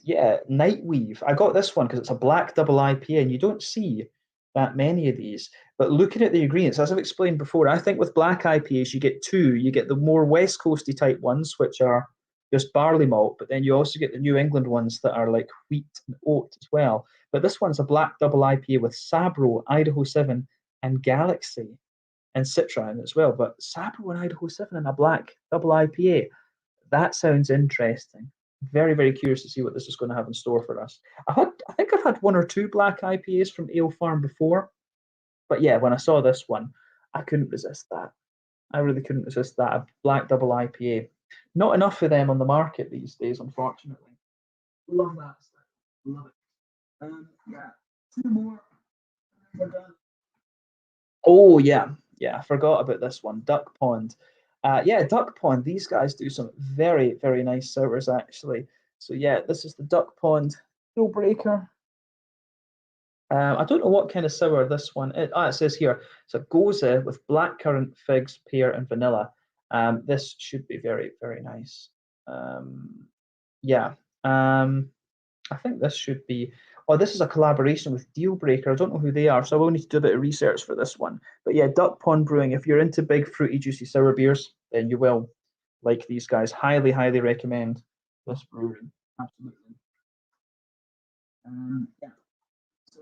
Speaker 1: yeah, Nightweave. I got this one because it's a black double IPA, and you don't see that many of these. But looking at the ingredients, as I've explained before, I think with black IPAs you get two. You get the more West Coasty type ones, which are just barley malt, but then you also get the New England ones that are like wheat and oat as well. But this one's a black double IPA with Sabro, Idaho 7, and Galaxy and Citra in as well. But Sabro and Idaho 7 and a black double IPA, that sounds interesting. Very, very curious to see what this is going to have in store for us. I think I've had one or two black IPAs from Ale Farm before, but yeah, when I saw this one, I couldn't resist that. I really couldn't resist that. A black double IPA. Not enough of them on the market these days, unfortunately. Love that stuff. Love it. Yeah, two more. We're done. Oh yeah, I forgot about this one. Duck Pond. Yeah, Duck Pond. These guys do some very, very nice sours actually. So yeah, this is the Duck Pond Deal Breaker. I don't know what kind of sour this one is. It says here, it's a goza with blackcurrant, figs, pear, and vanilla. This should be very, very nice. Yeah, I think this should be. Oh, this is a collaboration with Deal Breaker. I don't know who they are, so I will need to do a bit of research for this one. But yeah, Duck Pond Brewing. If you're into big, fruity, juicy sour beers, then you will like these guys. Highly, highly recommend this brewery. Absolutely. Yeah. So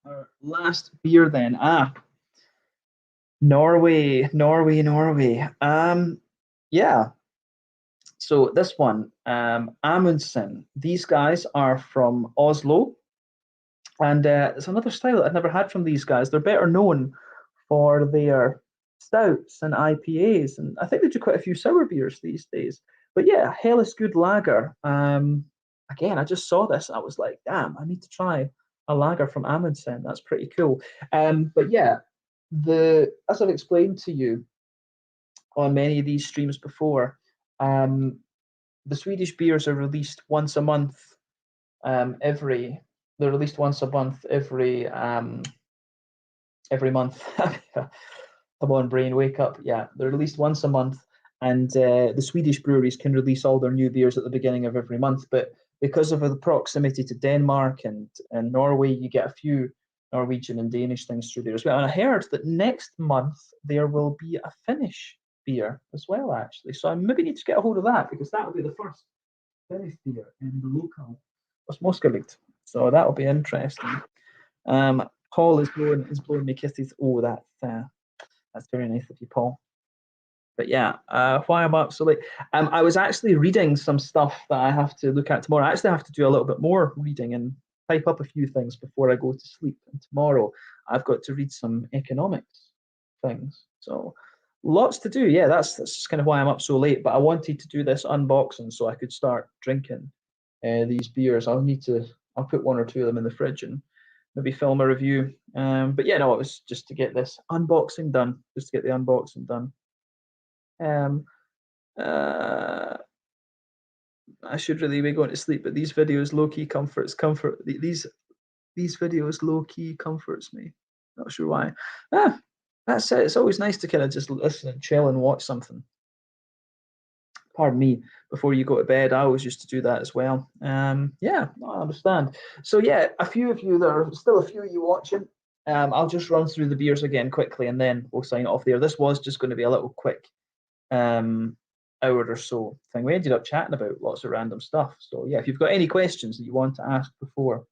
Speaker 1: our last beer then. Norway. Yeah. So this one, Amundsen. These guys are from Oslo, and it's another style that I've never had from these guys. They're better known for their stouts and IPAs, and I think they do quite a few sour beers these days. But yeah, hell is good lager. Again, I just saw this and I was like, damn, I need to try a lager from Amundsen. That's pretty cool. But yeah, as I've explained to you on many of these streams before, the Swedish beers are released once a month. They're released once a month every month. Come on, brain, wake up. Yeah, they're released once a month, and the Swedish breweries can release all their new beers at the beginning of every month. But because of the proximity to Denmark and Norway, you get a few Norwegian and Danish things through there as well. And I heard that next month there will be a Finnish beer as well, actually. So I maybe need to get a hold of that, because that will be the first Finnish beer in the local Småskaligt. So that will be interesting. Paul is blowing me kisses. Oh, that's very nice of you, Paul. But yeah, why I'm up so late? I was actually reading some stuff that I have to look at tomorrow. I actually have to do a little bit more reading and type up a few things before I go to sleep. And tomorrow I've got to read some economics things. So lots to do. Yeah, that's kind of why I'm up so late. But I wanted to do this unboxing so I could start drinking these beers. I'll put one or two of them in the fridge and maybe film a review. But yeah, no, it was just to get this unboxing done, just to get the unboxing done. I should really be going to sleep, but these videos low-key these videos low-key comforts me. Not sure why. That's it. It's always nice to kind of just listen and chill and watch something. Pardon me, before you go to bed. I always used to do that as well. Yeah, I understand. So yeah, a few of you, there are still a few of you watching. I'll just run through the beers again quickly and then we'll sign off there. This was just going to be a little quick hour or so thing. We ended up chatting about lots of random stuff. So yeah, if you've got any questions that you want to ask before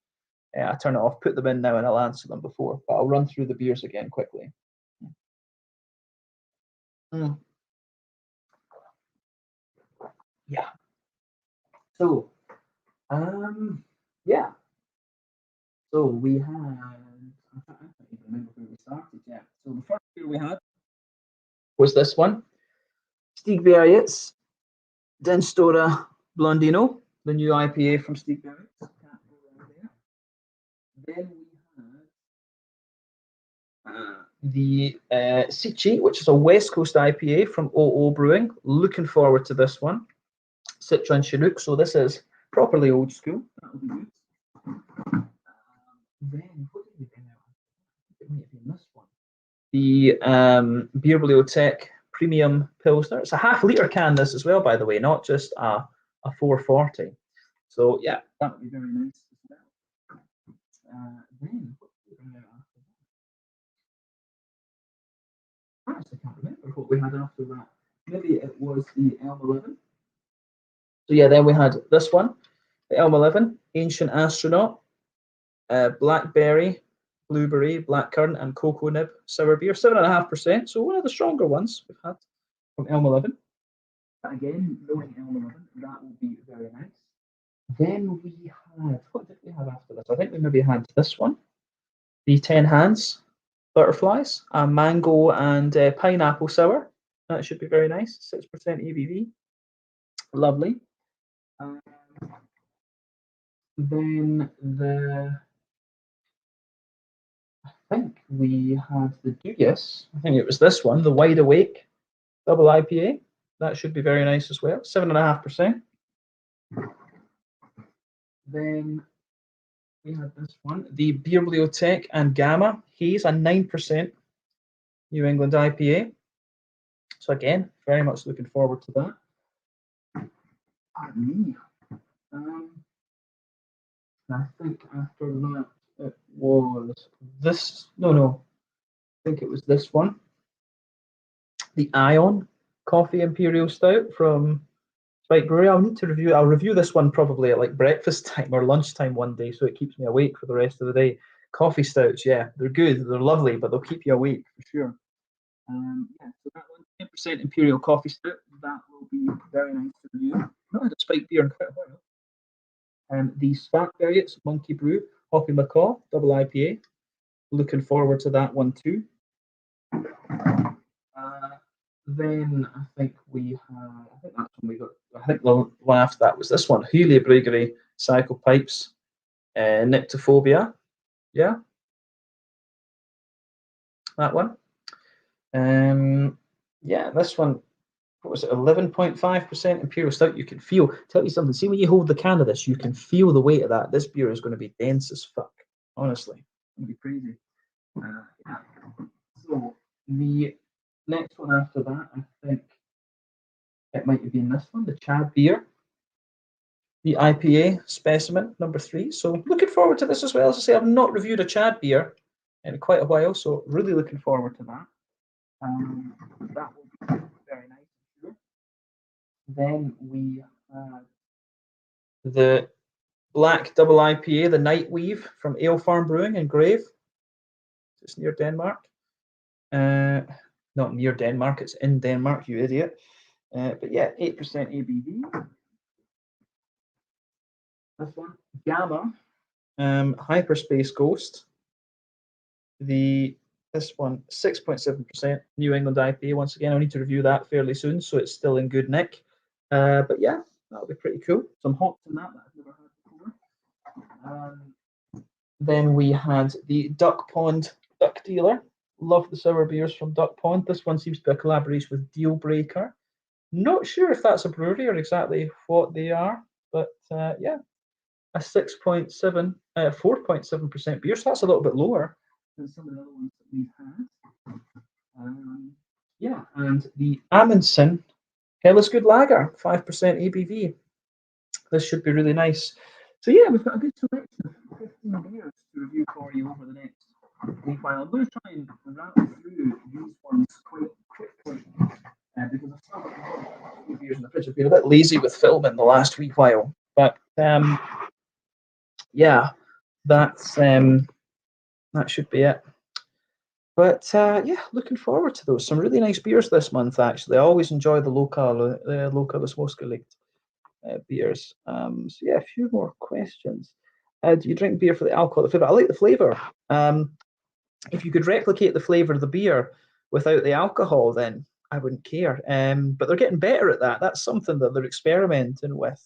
Speaker 1: I turn it off, put them in now and I'll answer them before. But I'll run through the beers again quickly. Yeah. So, yeah. So we had, I can't even remember where we started yet. So the first beer we had was this one, Stigbergets Den Stora Blondino, the new IPA from Stigbergets. Then we had the Sichi, which is a West Coast IPA from OO Brewing. Looking forward to this one. Citra and Chinook, so this is properly old school. That'll be good. Then, what did we bring out? It might have been this one. The Beer Bibliotech Premium Pilsner. It's a half-litre can, this as well, by the way, not just a 440. So, yeah, that would be very nice as well. Then, what did we bring out after what we had after that. Maybe it was the Elm 11. So yeah, then we had this one, the Elm 11, Ancient Astronaut, Blackberry, Blueberry, Blackcurrant, and Cocoa Nib sour beer, 7.5%. So one of the stronger ones we've had from Elm 11. Again, knowing Elm 11, that will be very nice. Then we had, what did we have after this? I think we maybe had this one, the 10 Hands Butterflies, a mango and pineapple sour. That should be very nice, 6% ABV. Lovely. Then I think we had the Dugas. I think it was this one, the Wide Awake Double IPA. That should be very nice as well, 7.5%. Then we had this one, the Bibliothèque and Gamma Haze, a 9% New England IPA. So again, very much looking forward to that. Pardon me. I think after that it was this. No. I think it was this one. The Ion Coffee Imperial Stout from Spike Brewery. I'll review this one probably at like breakfast time or lunchtime one day, so it keeps me awake for the rest of the day. Coffee stouts, yeah, they're good, they're lovely, but they'll keep you awake for sure. Yeah, so that one, 10% Imperial Coffee Stout, that will be very nice to review. I've not had a Spike beer in quite a while. The Sparkberries Monkey Brew Hoppy Macaw Double IPA. Looking forward to that one too. Then I think we had, I think that's when we got, I think the one after that was this one, Healy Brewery Cycle Pipes, Nyctophobia. Yeah. That one. Yeah, this one, what was it, 11.5% Imperial Stout. You can feel, tell you something, see when you hold the can of this, you can feel the weight of that. This beer is going to be dense as fuck, honestly. It's going to be crazy. Yeah. So the next one after that, I think it might have been this one, the Chad beer, the IPA Specimen number 3. So looking forward to this as well. As I say, I've not reviewed a Chad beer in quite a while, so really looking forward to that. That will be very nice, I'm sure. Then we had the Black Double IPA, the Night Weave from Ale Farm Brewing in Grave. It's near Denmark. Not near Denmark, it's in Denmark, you idiot. But yeah, 8% ABV. This one, Gamma, Hyperspace Ghost. This one, 6.7% New England IPA. Once again, I'll need to review that fairly soon, so it's still in good nick. But yeah, that'll be pretty cool. Some hops in that I've never had before. Then we had the Duck Pond Duck Dealer. Love the sour beers from Duck Pond. This one seems to be a collaboration with Deal Breaker. Not sure if that's a brewery or exactly what they are, but yeah, a 4.7% beer. So that's a little bit lower than some of the other ones that we've had. Yeah, and the Amundsen Hellas Good Lager, 5% ABV. This should be really nice. So yeah, we've got a good selection of 15 beers to review for you over the next week while. I'm going to try and rattle through these ones quite quickly because I've still got a few beers in the fridge. I've been a bit lazy with filming the last week while, but yeah, that's that should be it. But yeah, looking forward to those. Some really nice beers this month, actually. I always enjoy the Lokala Småskaligt beers. So yeah, a few more questions. Do you drink beer for the alcohol, the flavor? I like the flavor. If you could replicate the flavor of the beer without the alcohol, then I wouldn't care. But they're getting better at that. That's something that they're experimenting with.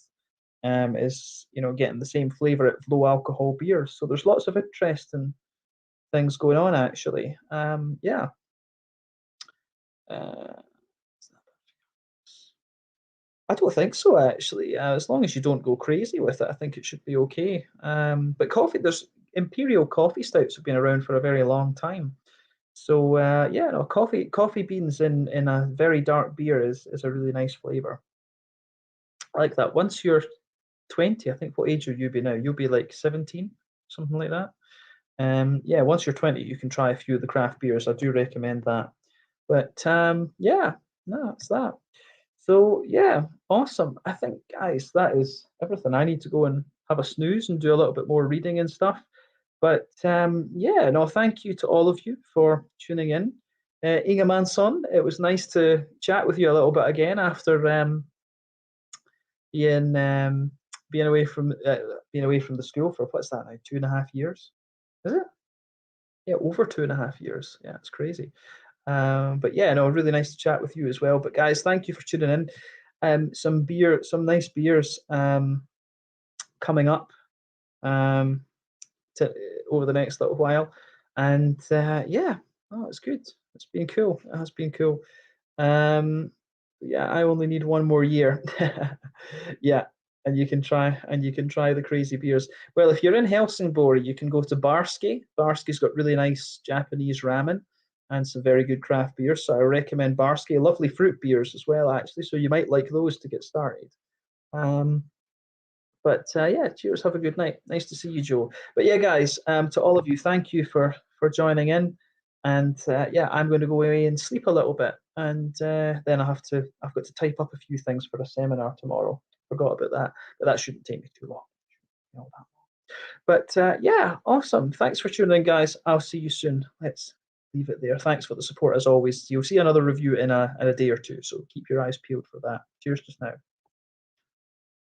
Speaker 1: Is getting the same flavor at low alcohol beers. So there's lots of interesting things going on actually. Yeah. I don't think so actually. As long as you don't go crazy with it, I think it should be okay. But coffee, there's Imperial coffee stouts have been around for a very long time. So yeah, no, coffee beans in a very dark beer is a really nice flavor. I like that. Once you're 20, I think, what age will you be now? You'll be like 17, something like that. Yeah, once you're 20, you can try a few of the craft beers. I do recommend that. But yeah, no, it's that. So yeah, awesome. I think, guys, that is everything. I need to go and have a snooze and do a little bit more reading and stuff. But yeah, no, thank you to all of you for tuning in. Ingemanson, it was nice to chat with you a little bit again after being being away from the school for what's that now, 2.5 years? Is it? Yeah, over 2.5 years. Yeah, it's crazy. But yeah, no, really nice to chat with you as well. But guys, thank you for tuning in. Some nice beers coming up um, to, over the next little while, and yeah, oh, it's good. It's been cool. It has been cool. Yeah, I only need one more year. Yeah, and you can try the crazy beers. Well, if you're in Helsingborg, you can go to Barski. Barski's got really nice Japanese ramen and some very good craft beers. So I recommend Barski. Lovely fruit beers as well, actually. So you might like those to get started. Um, but yeah, cheers. Have a good night. Nice to see you, Joe. But yeah, guys, to all of you, thank you for joining in. And yeah, I'm going to go away and sleep a little bit, and then I've got to type up a few things for a seminar tomorrow. Forgot about that, but that shouldn't take me too long. You know that. But yeah, awesome. Thanks for tuning in, guys. I'll see you soon. Let's leave it there. Thanks for the support as always. You'll see another review in a day or two, so keep your eyes peeled for that. Cheers just now.